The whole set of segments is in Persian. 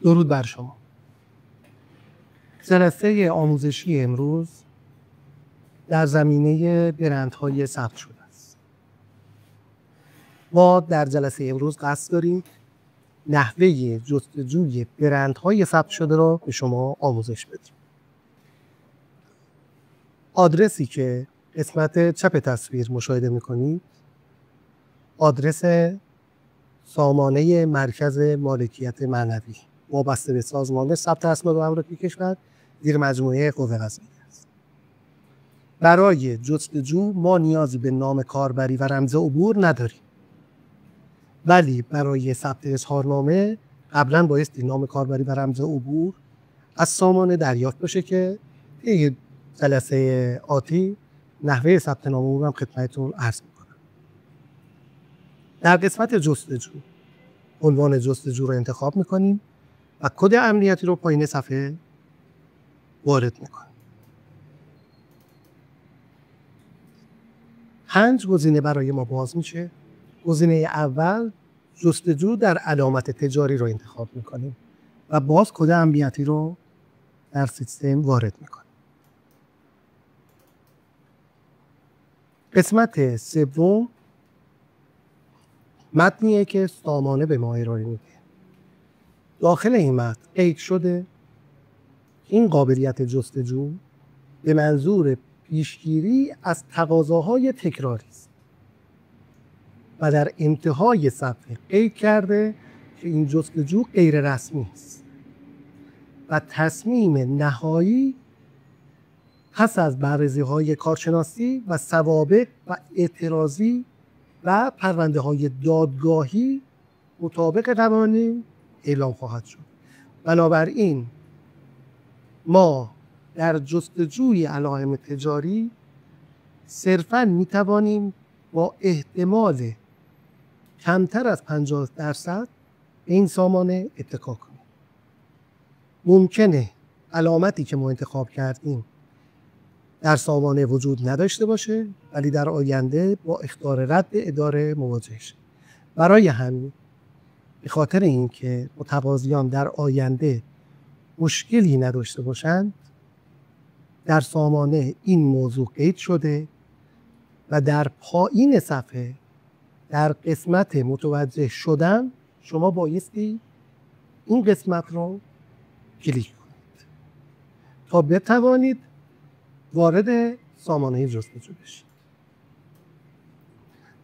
درود بر شما. جلسه آموزشی امروز در زمینه برندهای ثبت شده است. ما در جلسه امروز قصد داریم نحوه جستجوی برندهای ثبت شده را به شما آموزش بدیم. آدرسی که قسمت چپ تصویر مشاهده می‌کنید آدرس سامانه مرکز مالکیت معنوی وابسته به سازمان ثبت اسناد و املاک کشور زیر مجموعه قوه قضاییه است. برای جستجو ما نیازی به نام کاربری و رمز عبور نداریم، ولی برای ثبت اظهارنامه قبلا بایستی نام کاربری و رمز عبور از سامانه دریافت بشه که طی جلسه آتی نحوه ثبت نام عبور هم خدمتتون عرض میکنم. در قسمت جستجو عنوان جستجو رو انتخاب میکنیم و کد امنیتی رو پایین صفحه وارد میکنیم. 5 گزینه برای ما باز میشه. گزینه اول جستجو در علامت تجاری رو انتخاب میکنیم و باز کد امنیتی رو در سیستم وارد میکنیم. قسمت سوم متنیه که سامانه به ما ارائه میده. داخل این متن قید شده این قابلیت جستجو به منظور پیشگیری از تقاضاهای تکراری است و در انتهای صفحه قید کرده که این جستجو غیر رسمی است و تصمیم نهایی پس از بررسی‌های کارشناسی و سوابق و اعتراضی و پرونده‌های دادگاهی مطابق قوانین اعلام خواهد شد. بنابراین ما در جستجوی علائم تجاری صرفاً می‌توانیم با احتمال کمتر از 50% به این سامانه اتکا کنیم. ممکنه علامتی که ما انتخاب کردیم در سامانه وجود نداشته باشه ولی در آینده با اخطار رد اداره مواجه شه. برای همین به خاطر اینکه متقاضیان در آینده مشکلی نداشته باشند در سامانه این موضوع قید شده و در پایین صفحه در قسمت متوجه شدن شما بایستی این قسمت رو کلیک کنید تا بتوانید وارد سامانه جستجو بشید.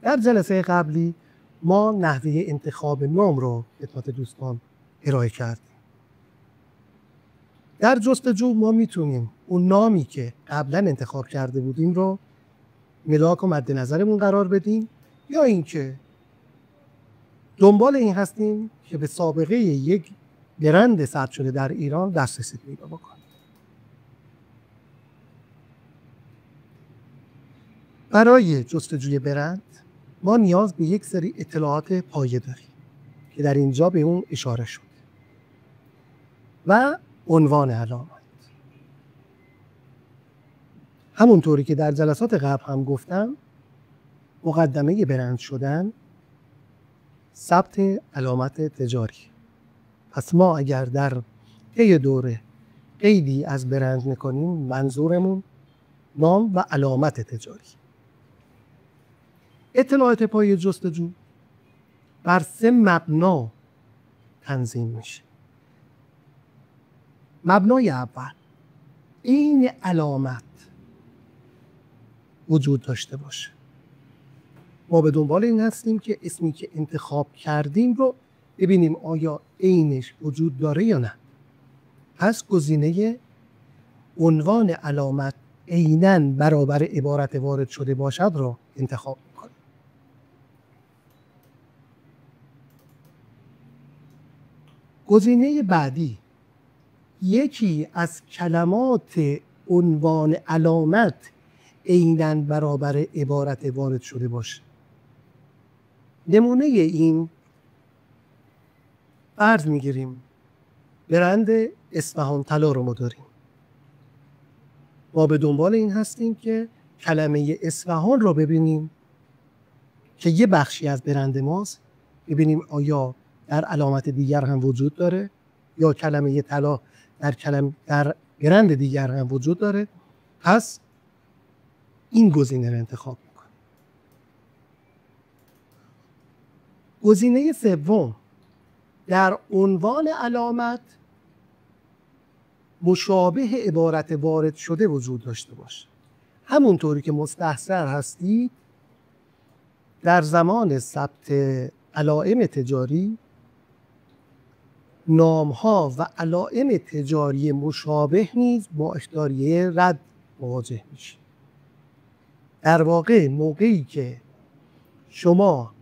در جلسه قبلی ما نحوه انتخاب نام رو خدمت دوستان ارائه کردیم. در جستجو ما میتونیم اون نامی که قبلا انتخاب کرده بودیم رو ملاک و مد نظرمون قرار بدیم یا اینکه دنبال این هستیم که به سابقه یک برند ثبت شده در ایران دسترسی پیدا بکنیم. برای جستجوی برند ما نیاز به یک سری اطلاعات پایه داریم که در اینجا به اون اشاره شد و عنوان علامت. همونطوری که در جلسات قبل هم گفتم مقدمه برند شدن ثبت علامت تجاری. پس ما اگر در طی دوره قیدی از برند میکنیم منظورمون نام و علامت تجاری. اطلاعات پایه جستجو بر 3 مبنا تنظیم میشه. مبنای اول این علامت وجود داشته باشه. ما به دنبال این هستیم که اسمی که انتخاب کردیم رو ببینیم آیا عینش وجود داره یا نه. پس گزینه عنوان علامت عیناً برابر عبارت وارد شده باشد را انتخاب میکنیم. گزینه بعدی یکی از کلمات عنوان علامت عیناً برابر عبارت وارد شده باشه. نمونه این فرض میگیریم برند اصفهان طلا رو ما داریم. ما به دنبال این هستیم که کلمه اصفهان رو ببینیم که یه بخشی از برند ماست، ببینیم آیا در علامت دیگر هم وجود داره یا کلمه طلا در برند دیگر هم وجود داره، پس این گزینه رو انتخاب میکنید. گزینه سوم، در عنوان علامت مشابه عبارت وارد شده وجود داشته باشه. همونطوری که مستحضر هستید در زمان ثبت علائم تجاری، نام‌ها و علائم تجاری مشابه نیز با اختیاریه رد مواجه میشه. در واقع موقعی که شما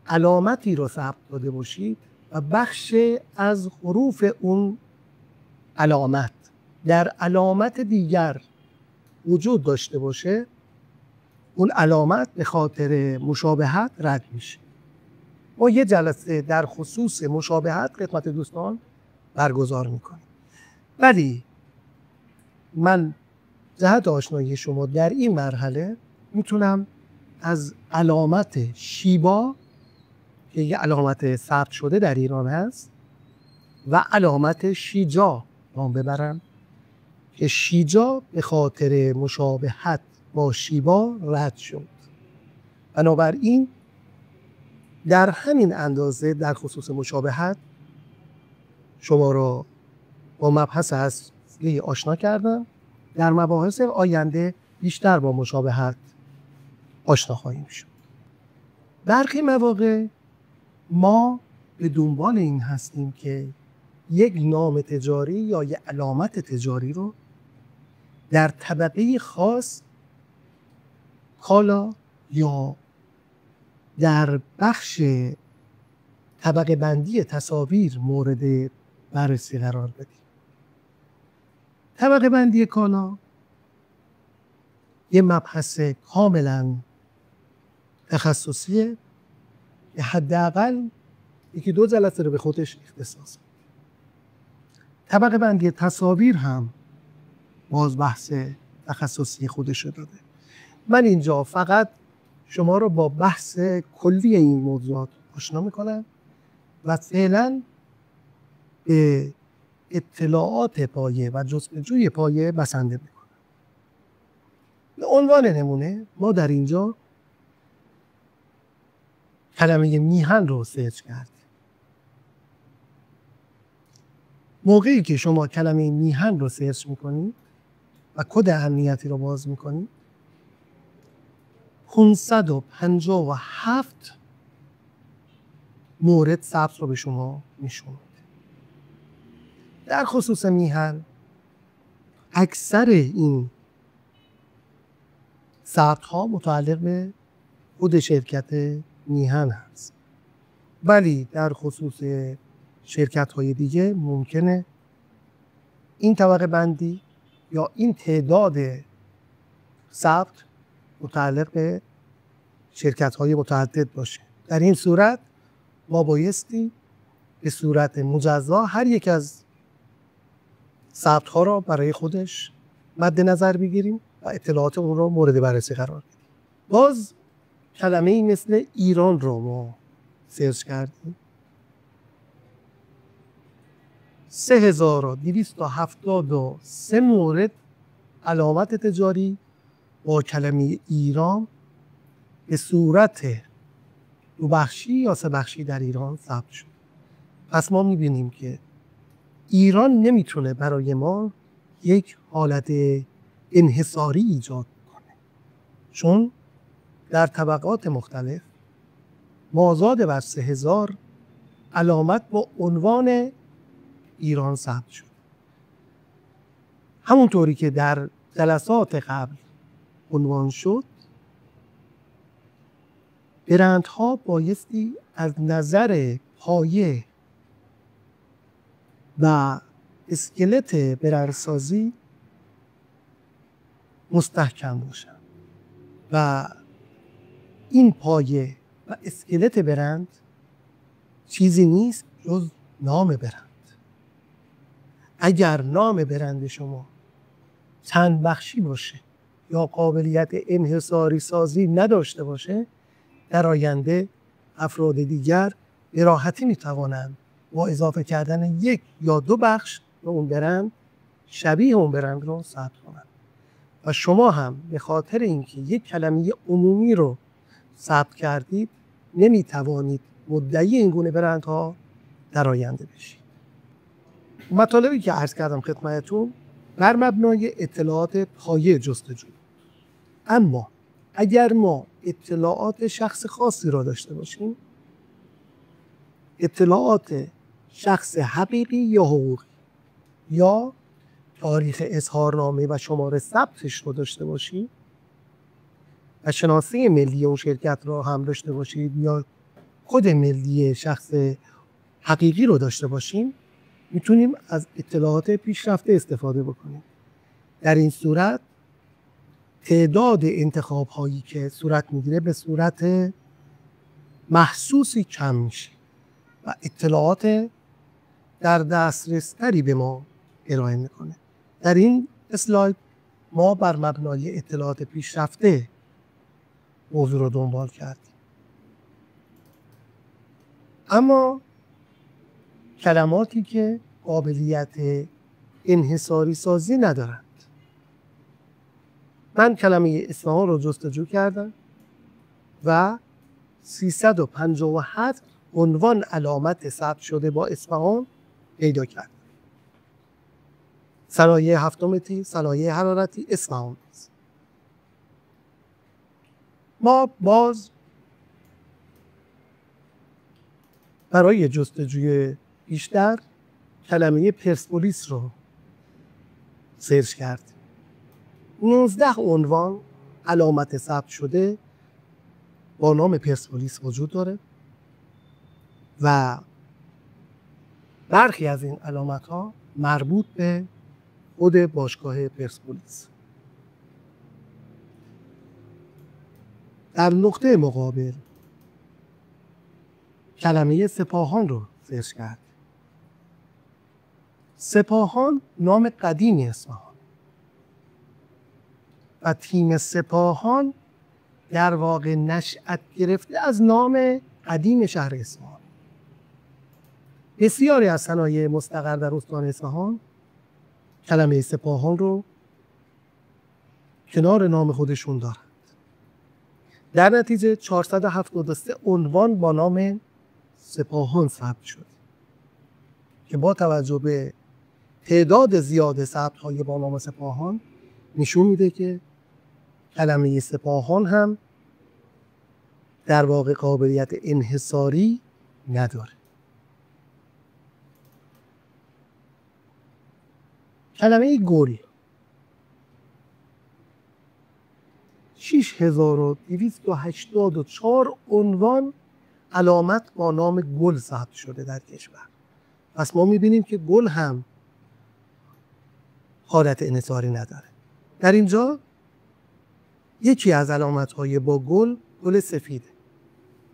علامتی رو ثبت داده باشید و بخش از حروف اون علامت در علامت دیگر وجود داشته باشه، اون علامت به خاطر مشابهت رد میشه. ما یه جلسه در خصوص مشابهت خدمت دوستان برگزار میکنیم، ولی من جهت آشنایی شما در این مرحله میتونم از علامت شیبا که یه علامت ثبت شده در ایران هست و علامت شیجا نام ببرم که شیجا به خاطر مشابهت با شیبا رد شد. بنابراین در همین اندازه در خصوص مشابهت شما را با مبحث اصلی آشنا کردم. در مباحث آینده بیشتر با مشابهت آشنا خواهیم شد. برخی مواقع ما به دنبال این هستیم که یک نام تجاری یا یک علامت تجاری رو در طبقه خاص کالا یا در بخش طبقه بندی تصاویر مورد بررسی قرار بدیم. طبقه بندی کالا یه مبحث کاملا تخصصیه که حداقل یکی دو جلسه رو به خودش اختصاص میده. طبقه بندی تصاویر هم باز بحث تخصصی خودش رو داده. من اینجا فقط شما رو با بحث کلی این موضوعات آشنا میکنم و فعلا به اطلاعات پایه و جستجوی پایه بسنده میکنم. به عنوان نمونه ما در اینجا کلمه میهن رو سرچ کردیم. موقعی که شما کلمه میهن رو سرچ میکنید و کد امنیتی رو باز میکنید 557 مورد ثبت رو به شما نشون میده. در خصوص میهن اکثر این ثبت ها متعلق به خود شرکت میهن هست، ولی در خصوص شرکت های دیگه ممکنه این طبقه بندی یا این تعداد ثبت متعلق به شرکت های متعدد باشه. در این صورت ما بایستی به صورت مجزا هر یک از ثبت ها را برای خودش مد نظر بگیریم و اطلاعات اون را مورد بررسی قرار بدیم. باز کلمه‌ای مثل ایران رو ما سرچ کردیم. 3273 مورد علامت تجاری با کلمه ایران به صورت دو بخشی یا سه بخشی در ایران ثبت شد. پس ما می‌بینیم که ایران نمیتونه برای ما یک حالت انحصاری ایجاد کنه، چون در طبقات مختلف مازاد بر 3000 علامت با عنوان ایران ثبت شد. همونطوری که در جلسات قبل عنوان شد، برندها بایستی از نظر پایه و اسکلت برندسازی مستحکم باشن و این پایه و اسکلت برند چیزی نیست جز نام برند. اگر نام برند شما چند بخشی باشه یا قابلیت انحصاری سازی نداشته باشه، در آینده افراد دیگر به راحتی میتوانند با اضافه کردن یک یا دو بخش به اون برند شبیه اون برند رو ثبت کنن. و شما هم به خاطر اینکه یک کلمه عمومی رو ثبت کردید نمیتوانید مدعی این گونه برندها در آینده بشید. مطالبی که عرض کردم خدمتتون بر مبنای اطلاعات پایه جستجو. اما اگر ما اطلاعات شخص خاصی را داشته باشیم، اطلاعات شخص حقیقی یا حقوقی یا تاریخ اظهارنامه و شماره ثبتش رو داشته باشیم و شناسه ملی اون شرکت را هم داشته باشید یا کد ملی شخص حقیقی رو داشته باشیم، میتونیم از اطلاعات پیشرفته استفاده بکنیم. در این صورت تعداد انتخاب هایی که صورت میگیره به صورت محسوسی کم میشه و اطلاعات در دسترس تری به ما ارائه میکنه. در این اسلاید ما بر مبنای اطلاعات پیشرفته موضوع رو دنبال کردیم. اما کلماتی که قابلیت انحصاری سازی ندارند. من کلمه اصفهان رو جستجو کردم و 357 عنوان علامت ثبت شده با اصفهان پیدا کردم. صنایع هفتم تیر، صنایع حرارتی، اصفهان است. ما باز برای جستجوی بیشتر کلمه پرسپولیس رو سرچ کردیم. 19 عنوان علامت ثبت شده با نام پرسپولیس وجود داره و برخی از این علامت ها مربوط به خود باشگاه پرسپولیس. در نقطه مقابل کلمه سپاهان رو سرچ کرد. سپاهان نام قدیمی اصفهان و تیم سپاهان در واقع نشأت گرفته از نام قدیم شهر اصفهان. بسیاری از صنایع مستقر در استان اصفهان کلمه سپاهان رو کنار نام خودشون دارند. در نتیجه 473 عنوان با نام سپاهان ثبت شد که با توجه به تعداد زیاد ثبت‌های با نام سپاهان نشون میده که کلمه سپاهان هم در واقع قابلیت انحصاری نداره. کلمه گل 6284 عنوان علامت با نام گل ثبت شده در کشور. پس ما میبینیم که گل هم حالت انحصاری نداره. در اینجا یکی از علامت‌های با گل سفیده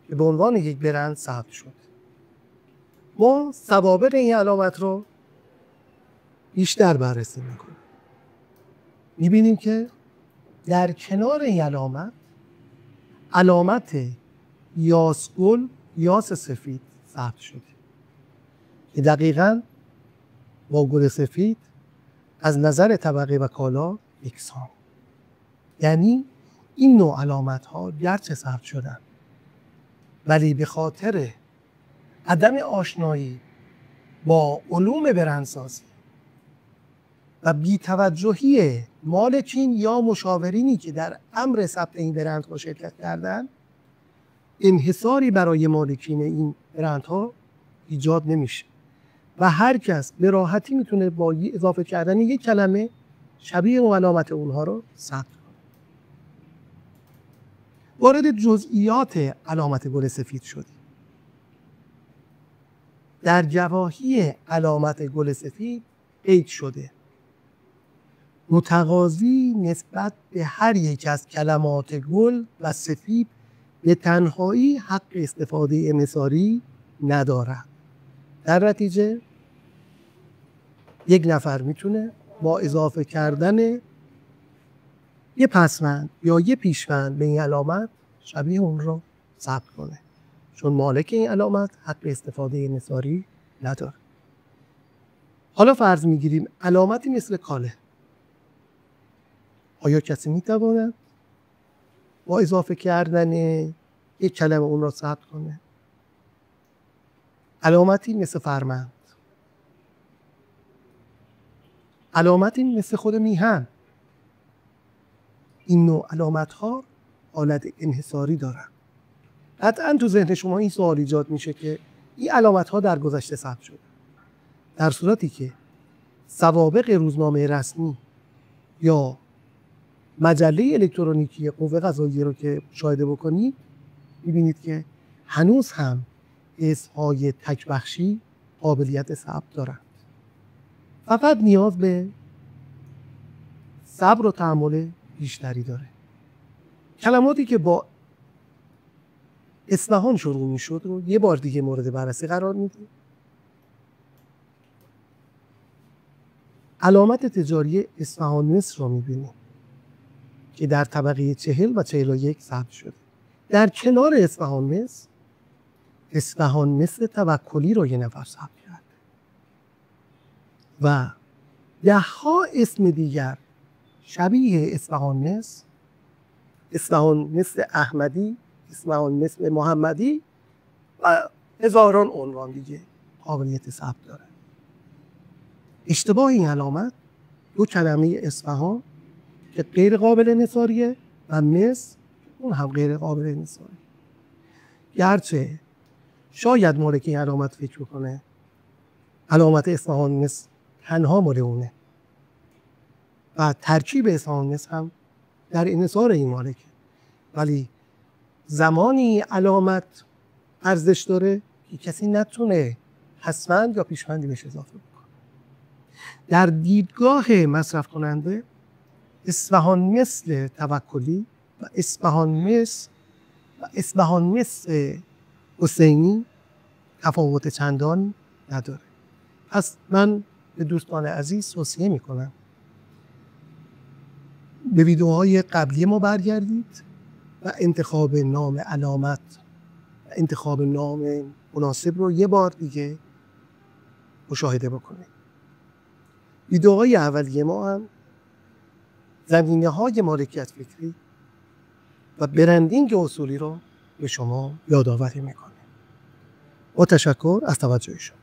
که به عنوان یک برند ثبت شده. ما سوابق این علامت رو بیشتر بررسی میکنیم. میبینیم که در کنار این علامت یاس گل، یاس سفید ثبت شده که دقیقاً با گل سفید از نظر طبقه و کالا یکسان. یعنی این نوع علامت ها گرچه ثبت شدن ولی به خاطر عدم آشنایی با علوم برندسازی و بی‌توجهی مالکین یا مشاورینی که در امر ثبت این برندها شرکت کردن، انحصاری برای مالکین این برندها ایجاد نمیشه و هر کس به راحتی میتونه با اضافه کردن یک کلمه شبیه و علامت اونها رو ثبت کنه. وارد جزئیات علامت گل سفید شدیم. در گواهی علامت گل سفید قید شده متقاضی نسبت به هر یک از کلمات گل و سفید به تنهایی حق استفاده انحصاری ندارد. در نتیجه یک نفر میتونه با اضافه کردن یه پسوند یا یه پیشوند به این علامت شبیه اون رو ثبت کنه، چون مالک این علامت حق استفاده انحصاری نداره. حالا فرض میگیریم علامتی مثل کاله. آیا کسی میتواند با اضافه کردن یک کلمه اون را ثبت کنه؟ علامتی مثل فرمند، علامتی مثل خود میهن. این نوع علامت ها حالت انحصاری دارن. قطعا تو ذهن شما این سوال ایجاد میشه که این علامت ها در گذشته ثبت شده، در صورتی که سوابق روزنامه رسمی یا مجله الکترونیکی قوه قضاییه رو که مشاهده بکنید میبینید که هنوز هم اسم‌های تکبخشی قابلیت ثبت دارند. فقط نیاز به صبر و تحمل بیشتری داره. کلماتی که با اصفهان شروع میشد رو یه بار دیگه مورد بررسی قرار میدیم. علامت تجاری اصفهان مصر رو میبینیم که در طبقه 40 و 41 ثبت شده. در کنار اصفهان مصر، اصفهان مصر توکلی رو یه نفر ثبت کرده و 10 اسم دیگر شبیه اصفهان مصر، اصفهان مصر احمدی، اصفهان مصر محمدی و هزاران عنوان دیگه قابلیت ثبت داره. اشتباه این علامت دو کلمه اصفهان که غیر قابل انحصاریه و مصر اون هم غیر قابل انحصاریه. گرچه شاید مالک این علامت فکر بکنه علامت اصفهان مصر تنها مال اونه و ترکیب اصفهان مصر هم در انحصار این مالکه، ولی زمانی علامت ارزش داره که کسی نتونه پسوند یا پیشوندی بهش اضافه بکنه. در دیدگاه مصرف کننده اصفهان مثل توکلی و اصفهان مثل حسینی تفاوت چندان نداره. پس من به دوستان عزیز توصیه میکنم به ویدیوهای قبلی ما برگردید و انتخاب نام علامت و انتخاب نام مناسب رو یه بار دیگه مشاهده بکنید. ویدیوهای اولیه ما هم زمینه‌های مالکیت فکری و برندینگ اصولی رو به شما یادآوری میکنه. با تشکر از توجه شما.